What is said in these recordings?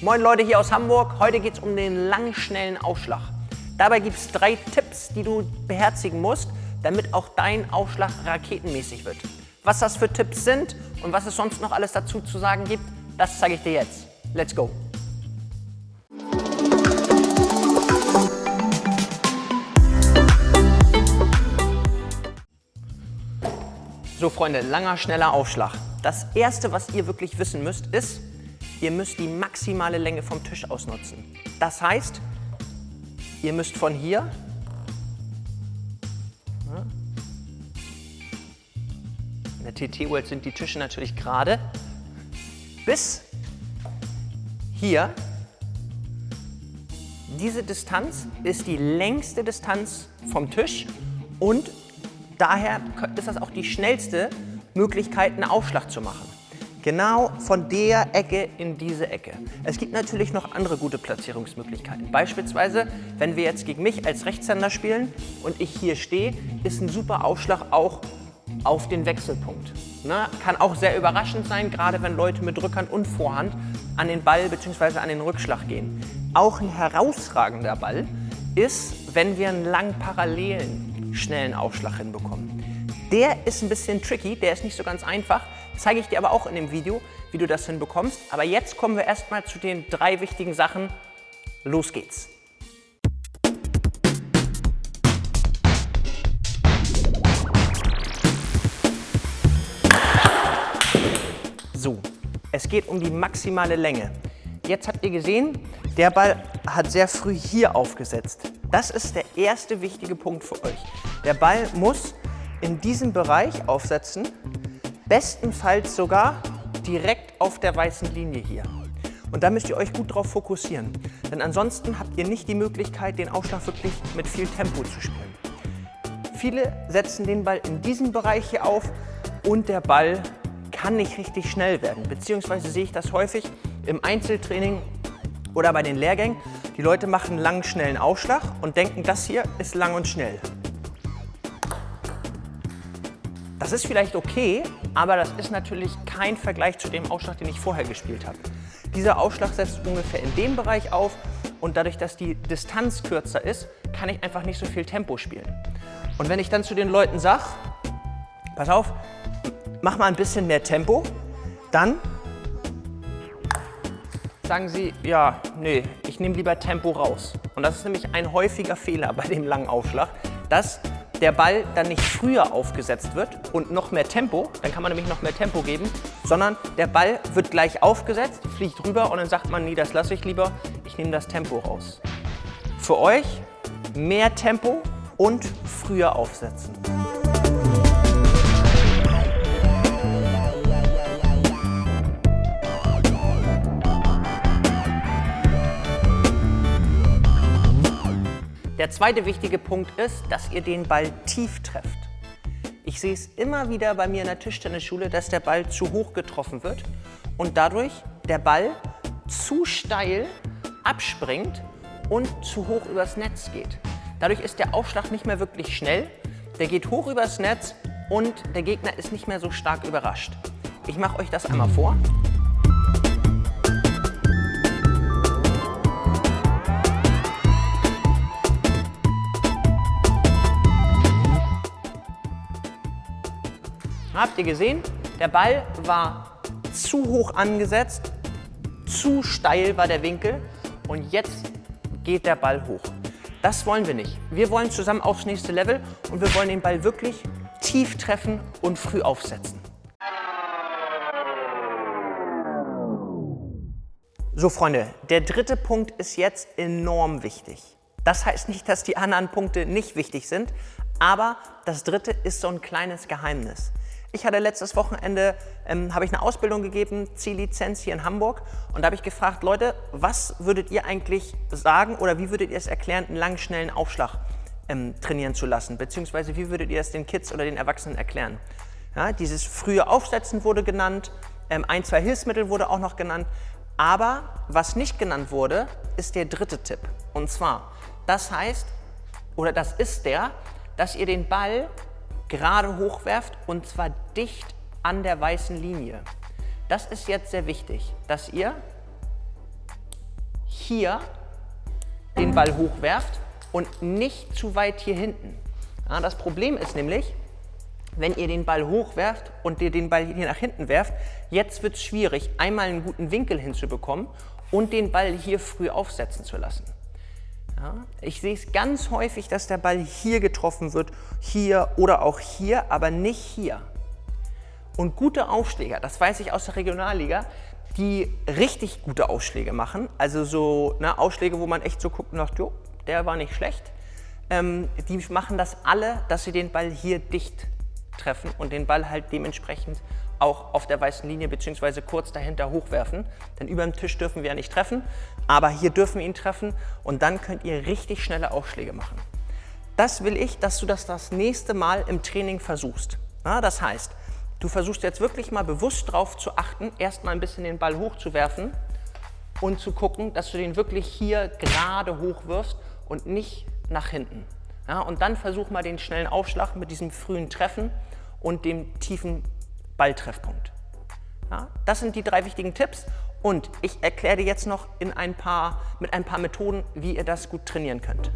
Moin Leute hier aus Hamburg, heute geht es um den langen, schnellen Aufschlag. Dabei gibt es 3 Tipps, die du beherzigen musst, damit auch dein Aufschlag raketenmäßig wird. Was das für Tipps sind und was es sonst noch alles dazu zu sagen gibt, das zeige ich dir jetzt. Let's go! So Freunde, langer, schneller Aufschlag. Das erste, was ihr wirklich wissen müsst, ist, ihr müsst die maximale Länge vom Tisch ausnutzen. Das heißt, ihr müsst von hier in der TT World sind die Tische natürlich gerade bis hier. Diese Distanz ist die längste Distanz vom Tisch und daher ist das auch die schnellste Möglichkeit, einen Aufschlag zu machen. Genau von der Ecke in diese Ecke. Es gibt natürlich noch andere gute Platzierungsmöglichkeiten. Beispielsweise, wenn wir jetzt gegen mich als Rechtshänder spielen und ich hier stehe, ist ein super Aufschlag auch auf den Wechselpunkt. Ne? Kann auch sehr überraschend sein, gerade wenn Leute mit Rückhand und Vorhand an den Ball bzw. an den Rückschlag gehen. Auch ein herausragender Ball ist, wenn wir einen lang parallelen, schnellen Aufschlag hinbekommen. Der ist ein bisschen tricky, der ist nicht so ganz einfach. Zeige ich dir aber auch in dem Video, wie du das hinbekommst. Aber jetzt kommen wir erstmal zu den 3 wichtigen Sachen. Los geht's! So, es geht um die maximale Länge. Jetzt habt ihr gesehen, der Ball hat sehr früh hier aufgesetzt. Das ist der erste wichtige Punkt für euch. Der Ball muss in diesem Bereich aufsetzen, bestenfalls sogar direkt auf der weißen Linie hier. Und da müsst ihr euch gut drauf fokussieren, denn ansonsten habt ihr nicht die Möglichkeit, den Aufschlag wirklich mit viel Tempo zu spielen. Viele setzen den Ball in diesem Bereich hier auf und der Ball kann nicht richtig schnell werden, beziehungsweise sehe ich das häufig im Einzeltraining oder bei den Lehrgängen. Die Leute machen einen langen, schnellen Aufschlag und denken, das hier ist lang und schnell. Das ist vielleicht okay, aber das ist natürlich kein Vergleich zu dem Aufschlag, den ich vorher gespielt habe. Dieser Aufschlag setzt ungefähr in dem Bereich auf und dadurch, dass die Distanz kürzer ist, kann ich einfach nicht so viel Tempo spielen. Und wenn ich dann zu den Leuten sage, pass auf, mach mal ein bisschen mehr Tempo, dann sagen sie, ja, nee, ich nehme lieber Tempo raus. Und das ist nämlich ein häufiger Fehler bei dem langen Aufschlag, dass der Ball dann nicht früher aufgesetzt wird und noch mehr Tempo, dann kann man nämlich noch mehr Tempo geben, sondern der Ball wird gleich aufgesetzt, fliegt rüber und dann sagt man, nee, das lasse ich lieber, ich nehme das Tempo raus. Für euch mehr Tempo und früher aufsetzen. Der zweite wichtige Punkt ist, dass ihr den Ball tief trefft. Ich sehe es immer wieder bei mir in der Tischtennisschule, dass der Ball zu hoch getroffen wird und dadurch der Ball zu steil abspringt und zu hoch übers Netz geht. Dadurch ist der Aufschlag nicht mehr wirklich schnell, der geht hoch übers Netz und der Gegner ist nicht mehr so stark überrascht. Ich mache euch das einmal vor. Habt ihr gesehen? Der Ball war zu hoch angesetzt, zu steil war der Winkel und jetzt geht der Ball hoch. Das wollen wir nicht. Wir wollen zusammen aufs nächste Level und wir wollen den Ball wirklich tief treffen und früh aufsetzen. So Freunde, der dritte Punkt ist jetzt enorm wichtig. Das heißt nicht, dass die anderen Punkte nicht wichtig sind, aber das dritte ist so ein kleines Geheimnis. Ich hatte letztes Wochenende habe ich eine Ausbildung gegeben, C-Lizenz hier in Hamburg und da habe ich gefragt, Leute, was würdet ihr eigentlich sagen oder wie würdet ihr es erklären, einen langen, schnellen Aufschlag trainieren zu lassen, beziehungsweise wie würdet ihr es den Kids oder den Erwachsenen erklären? Ja, dieses frühe Aufsetzen wurde genannt, 1, 2 Hilfsmittel wurde auch noch genannt, aber was nicht genannt wurde, ist der dritte Tipp und zwar, das heißt, oder das ist dass ihr den Ball gerade hochwerft und zwar dicht an der weißen Linie. Das ist jetzt sehr wichtig, dass ihr hier den Ball hochwerft und nicht zu weit hier hinten. Ja, das Problem ist nämlich, wenn ihr den Ball hochwerft und ihr den Ball hier nach hinten werft, jetzt wird es schwierig, einmal einen guten Winkel hinzubekommen und den Ball hier früh aufsetzen zu lassen. Ja, ich sehe es ganz häufig, dass der Ball hier getroffen wird, hier oder auch hier, aber nicht hier. Und gute Aufschläger, das weiß ich aus der Regionalliga, die richtig gute Ausschläge machen, also so Ausschläge, wo man echt so guckt und sagt, jo, der war nicht schlecht, die machen das alle, dass sie den Ball hier dicht treffen und den Ball halt dementsprechend auch auf der weißen Linie bzw. kurz dahinter hochwerfen. Denn über dem Tisch dürfen wir ja nicht treffen, aber hier dürfen wir ihn treffen und dann könnt ihr richtig schnelle Aufschläge machen. Das will ich, dass du das nächste Mal im Training versuchst. Ja, das heißt, du versuchst jetzt wirklich mal bewusst darauf zu achten, erstmal ein bisschen den Ball hochzuwerfen und zu gucken, dass du den wirklich hier gerade hochwirfst und nicht nach hinten. Ja, und dann versuch mal den schnellen Aufschlag mit diesem frühen Treffen und dem tiefen Balltreffpunkt. Ja, das sind die 3 wichtigen Tipps und ich erkläre dir jetzt noch mit ein paar Methoden, wie ihr das gut trainieren könnt.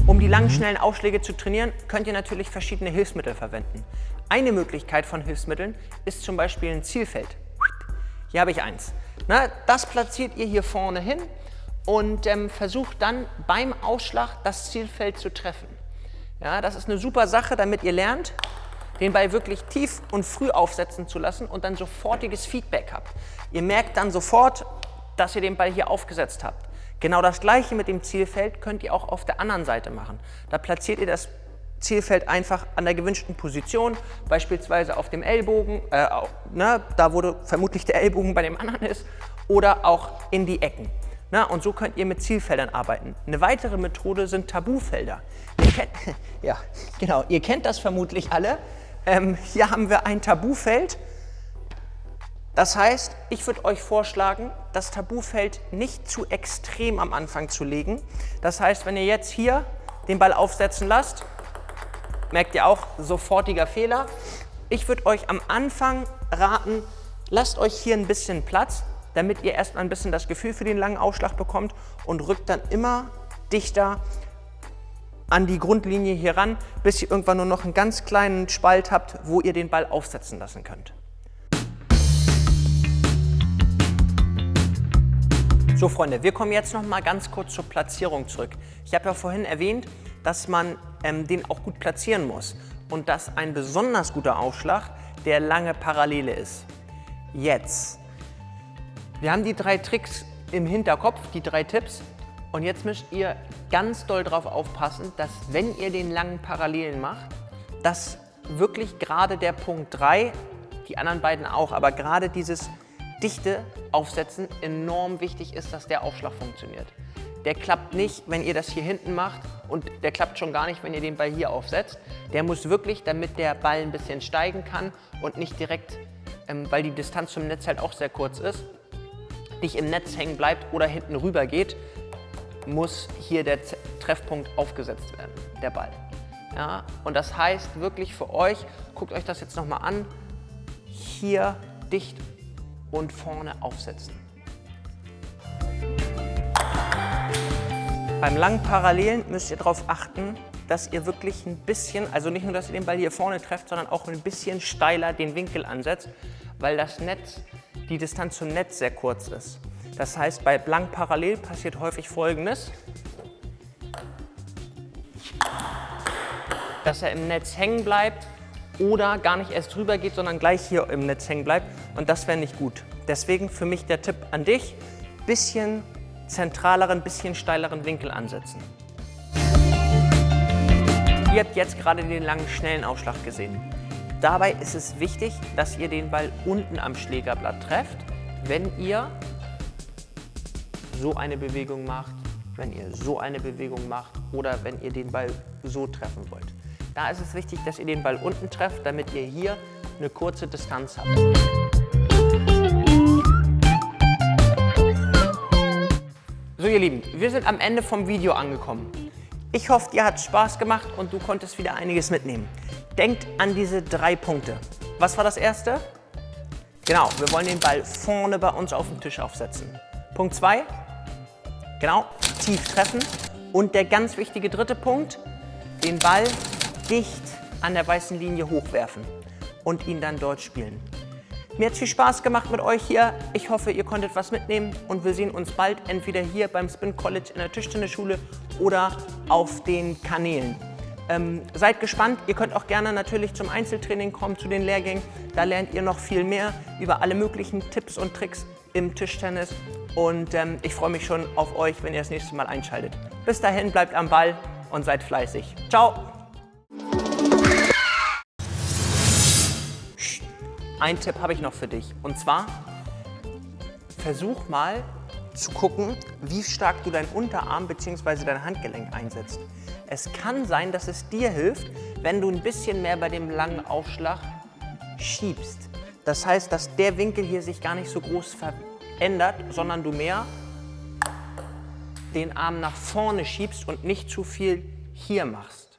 Um die langen, schnellen Aufschläge zu trainieren, könnt ihr natürlich verschiedene Hilfsmittel verwenden. Eine Möglichkeit von Hilfsmitteln ist zum Beispiel ein Zielfeld. Hier habe ich eins. Das platziert ihr hier vorne hin und versucht dann beim Ausschlag das Zielfeld zu treffen. Ja, das ist eine super Sache, damit ihr lernt, den Ball wirklich tief und früh aufsetzen zu lassen und dann sofortiges Feedback habt. Ihr merkt dann sofort, dass ihr den Ball hier aufgesetzt habt. Genau das Gleiche mit dem Zielfeld könnt ihr auch auf der anderen Seite machen. Da platziert ihr das Zielfeld einfach an der gewünschten Position, beispielsweise auf dem Ellbogen, da wo vermutlich der Ellbogen bei dem anderen ist, oder auch in die Ecken. Und so könnt ihr mit Zielfeldern arbeiten. Eine weitere Methode sind Tabufelder. Ihr kennt das vermutlich alle. Hier haben wir ein Tabufeld. Das heißt, ich würde euch vorschlagen, das Tabufeld nicht zu extrem am Anfang zu legen. Das heißt, wenn ihr jetzt hier den Ball aufsetzen lasst, merkt ihr auch, sofortiger Fehler. Ich würde euch am Anfang raten, lasst euch hier ein bisschen Platz, damit ihr erstmal ein bisschen das Gefühl für den langen Aufschlag bekommt und rückt dann immer dichter an die Grundlinie hier ran, bis ihr irgendwann nur noch einen ganz kleinen Spalt habt, wo ihr den Ball aufsetzen lassen könnt. So Freunde, wir kommen jetzt noch mal ganz kurz zur Platzierung zurück. Ich habe ja vorhin erwähnt, dass man den auch gut platzieren muss und dass ein besonders guter Aufschlag der lange Parallele ist. Jetzt, wir haben die 3 Tricks im Hinterkopf, die 3 Tipps und jetzt müsst ihr ganz doll darauf aufpassen, dass wenn ihr den langen Parallelen macht, dass wirklich gerade der Punkt 3, die anderen beiden auch, aber gerade dieses dichte Aufsetzen enorm wichtig ist, dass der Aufschlag funktioniert. Der klappt nicht, wenn ihr das hier hinten macht und der klappt schon gar nicht, wenn ihr den Ball hier aufsetzt. Der muss wirklich, damit der Ball ein bisschen steigen kann und nicht direkt, weil die Distanz zum Netz halt auch sehr kurz ist, nicht im Netz hängen bleibt oder hinten rüber geht, muss hier der Treffpunkt aufgesetzt werden, der Ball. Ja, und das heißt wirklich für euch, guckt euch das jetzt nochmal an, hier dicht und vorne aufsetzen. Beim langen Parallelen müsst ihr darauf achten, dass ihr wirklich ein bisschen, also nicht nur, dass ihr den Ball hier vorne trefft, sondern auch ein bisschen steiler den Winkel ansetzt, weil das Netz, die Distanz zum Netz sehr kurz ist. Das heißt, bei lang parallel passiert häufig Folgendes, dass er im Netz hängen bleibt oder gar nicht erst drüber geht, sondern gleich hier im Netz hängen bleibt und das wäre nicht gut. Deswegen für mich der Tipp an dich, bisschen zentraleren, bisschen steileren Winkel ansetzen. Ihr habt jetzt gerade den langen, schnellen Aufschlag gesehen. Dabei ist es wichtig, dass ihr den Ball unten am Schlägerblatt trefft, wenn ihr so eine Bewegung macht, wenn ihr so eine Bewegung macht oder wenn ihr den Ball so treffen wollt. Da ist es wichtig, dass ihr den Ball unten trefft, damit ihr hier eine kurze Distanz habt. So ihr Lieben, wir sind am Ende vom Video angekommen. Ich hoffe, dir hat es Spaß gemacht und du konntest wieder einiges mitnehmen. Denkt an diese 3 Punkte. Was war das erste? Genau, wir wollen den Ball vorne bei uns auf den Tisch aufsetzen. Punkt 2, genau, tief treffen. Und der ganz wichtige 3. Punkt, den Ball dicht an der weißen Linie hochwerfen und ihn dann dort spielen. Mir hat es viel Spaß gemacht mit euch hier. Ich hoffe, ihr konntet was mitnehmen und wir sehen uns bald entweder hier beim Spin College in der Tischtennisschule oder auf den Kanälen. Seid gespannt. Ihr könnt auch gerne natürlich zum Einzeltraining kommen, zu den Lehrgängen. Da lernt ihr noch viel mehr über alle möglichen Tipps und Tricks im Tischtennis. Und ich freue mich schon auf euch, wenn ihr das nächste Mal einschaltet. Bis dahin, bleibt am Ball und seid fleißig. Ciao! Ein Tipp habe ich noch für dich. Und zwar, versuch mal zu gucken, wie stark du deinen Unterarm bzw. dein Handgelenk einsetzt. Es kann sein, dass es dir hilft, wenn du ein bisschen mehr bei dem langen Aufschlag schiebst. Das heißt, dass der Winkel hier sich gar nicht so groß verändert, sondern du mehr den Arm nach vorne schiebst und nicht zu viel hier machst.